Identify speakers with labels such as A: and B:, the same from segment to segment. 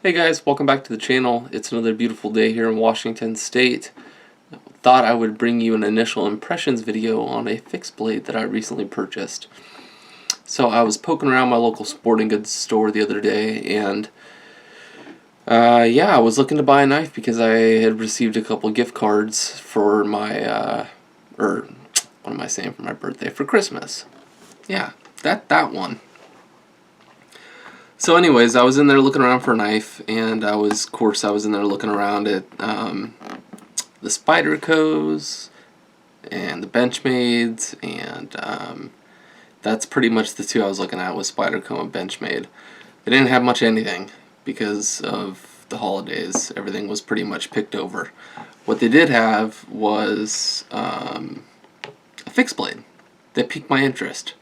A: Hey guys, welcome back to the channel. It's another beautiful day here in Washington State. Thought I would bring you an initial impressions video on a fixed blade that I recently purchased. So I was poking around my local sporting goods store the other day and I was looking to buy a knife because I had received a couple gift cards for my, what am I saying, for my birthday, for Christmas. Yeah, that one. So anyways, I was in there looking around for a knife, and I was in there looking around at the Spydercos and the Benchmades, and that's pretty much the two I was looking at, was Spyderco and Benchmade. They didn't have much of anything because of the holidays. Everything was pretty much picked over. What they did have was a fixed blade that piqued my interest.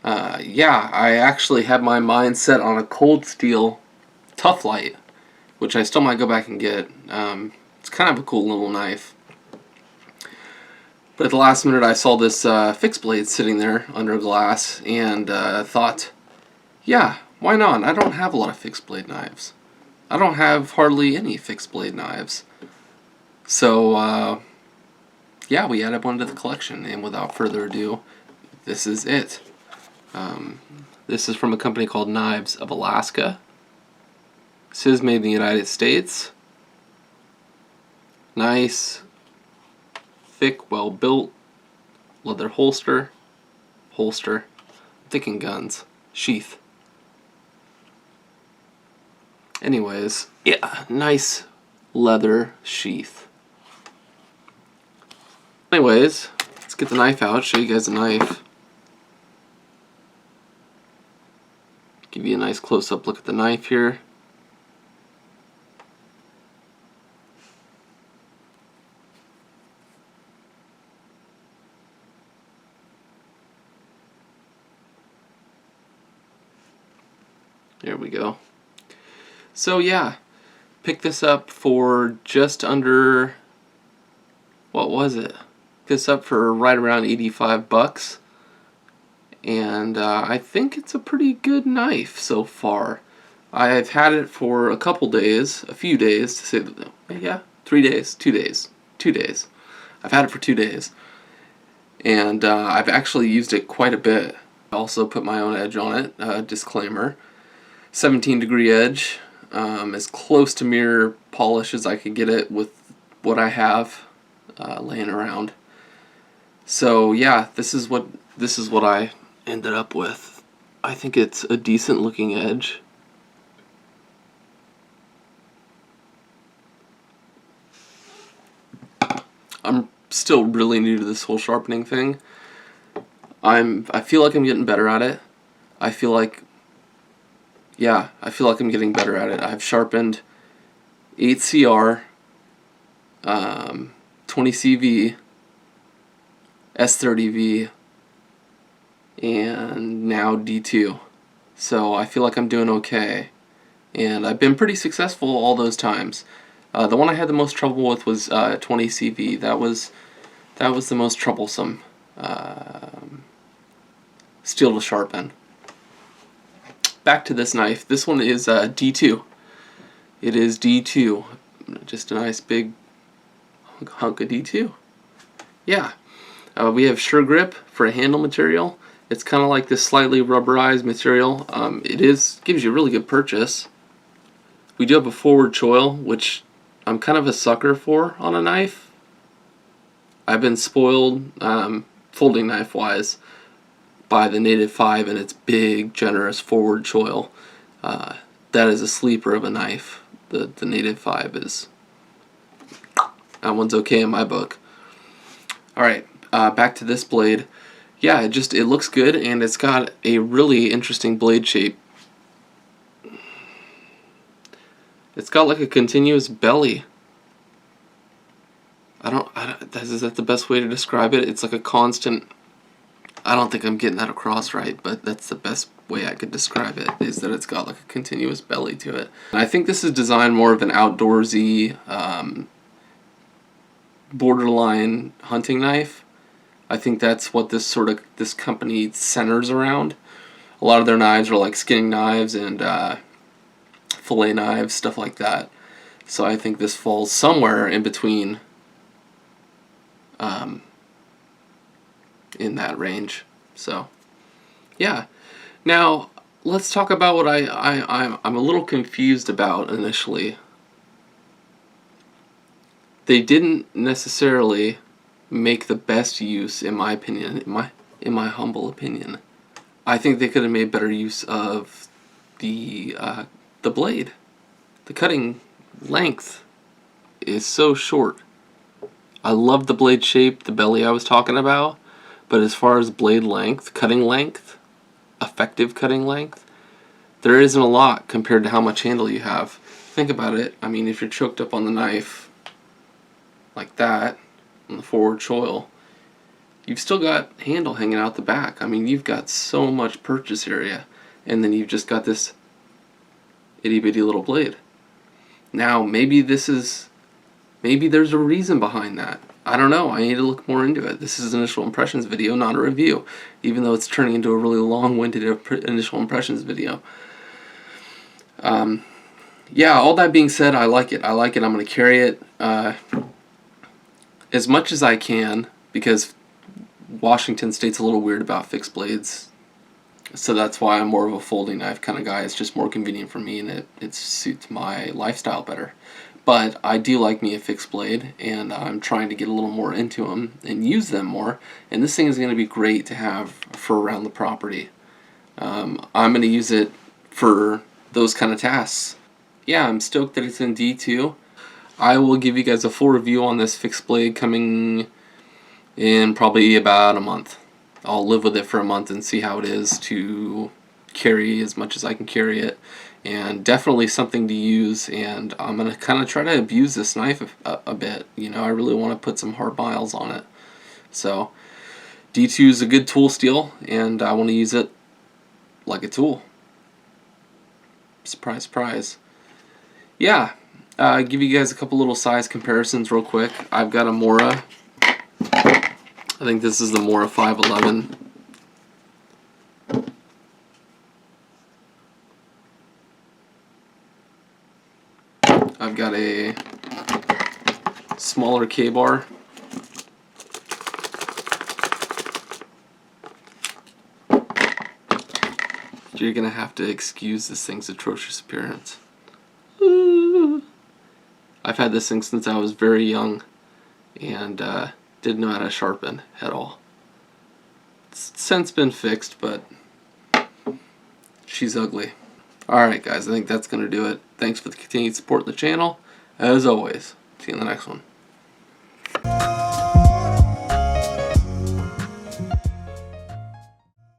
A: I actually had my mind set on a cold steel Tough Light, which I still might go back and get. It's kind of a cool little knife. But at the last minute I saw this fixed blade sitting there under glass and thought, yeah, why not? I don't have a lot of fixed blade knives. I don't have hardly any fixed blade knives. So, we added one to the collection, and without further ado, this is it. This is from a company called Knives of Alaska. This is made in the United States. Nice, thick, well-built leather holster. I'm thinking guns. Sheath. Anyways, yeah, nice leather sheath. Anyways, let's get the knife out, show you guys the knife. Give you a nice close-up look at the knife here. There we go. So yeah, picked this up for just under, what was it? This up for right around 85 bucks. And I think it's a pretty good knife so far. I've had it for a couple days, a few days to say that, yeah, 3 days, 2 days, 2 days. I've had it for 2 days, and I've actually used it quite a bit. I also put my own edge on it, disclaimer, 17-degree edge, as close to mirror polish as I could get it with what I have laying around. So yeah, this is what I ended up with. I think it's a decent looking edge. I'm still really new to this whole sharpening thing. I feel like I'm getting better at it. I feel like I'm getting better at it. I've sharpened 8CR, 20CV, S30V, and now D2. So I feel like I'm doing okay, and I've been pretty successful all those times. The one I had the most trouble with was 20CV. That was the most troublesome steel to sharpen. Back to this knife. This one is D2. It is D2. Just a nice big hunk of D2. Yeah. We have Sure Grip for a handle material. It's kind of like this slightly rubberized material. Gives you a really good purchase. We do have a forward choil, which I'm kind of a sucker for on a knife. I've been spoiled, folding knife wise, by the Native 5 and its big, generous forward choil. That is a sleeper of a knife. The Native 5 is, that one's okay in my book. Alright, back to this blade. Yeah, it looks good, and it's got a really interesting blade shape. It's got like a continuous belly. Is that the best way to describe it? It's like a constant, I don't think I'm getting that across right, but that's the best way I could describe it, is that it's got like a continuous belly to it. And I think this is designed more of an outdoorsy, borderline hunting knife. I think that's what this company centers around. A lot of their knives are like skinning knives and fillet knives, stuff like that. So I think this falls somewhere in between, in that range. So yeah. Now let's talk about what I'm a little confused about initially. They didn't necessarily make the best use, in my opinion, in my humble opinion. I think they could have made better use of the blade. The cutting length is so short. I love the blade shape, the belly I was talking about, but as far as blade length, cutting length, effective cutting length, there isn't a lot compared to how much handle you have. Think about it. I mean, if you're choked up on the knife like that, on the forward choil, you've still got handle hanging out the back. I mean, you've got so much purchase area, and then you've just got this itty bitty little blade. Now, maybe there's a reason behind that. I don't know. I need to look more into it. This is an initial impressions video, not a review, even though it's turning into a really long-winded initial impressions video. Yeah, all that being said, I like it. I'm going to carry it as much as I can, because Washington State's a little weird about fixed blades. So that's why I'm more of a folding knife kind of guy. It's just more convenient for me, and it suits my lifestyle better. But I do like me a fixed blade, and I'm trying to get a little more into them and use them more. And this thing is going to be great to have for around the property. I'm going to use it for those kind of tasks. Yeah, I'm stoked that it's in D2. I will give you guys a full review on this fixed blade coming in probably about a month. I'll live with it for a month and see how it is to carry as much as I can carry it. And definitely something to use, and I'm going to kind of try to abuse this knife a bit. You know, I really want to put some hard miles on it. So D2 is a good tool steel, and I want to use it like a tool. Surprise, surprise. Yeah, give you guys a couple little size comparisons real quick. I've got a Mora. I think this is the Mora 511. I've got a smaller K-bar. You're gonna have to excuse this thing's atrocious appearance. I've had this thing since I was very young, and didn't know how to sharpen at all. It's since been fixed, but she's ugly. Alright guys, I think that's gonna do it. Thanks for the continued support of the channel. As always, see you in the next one.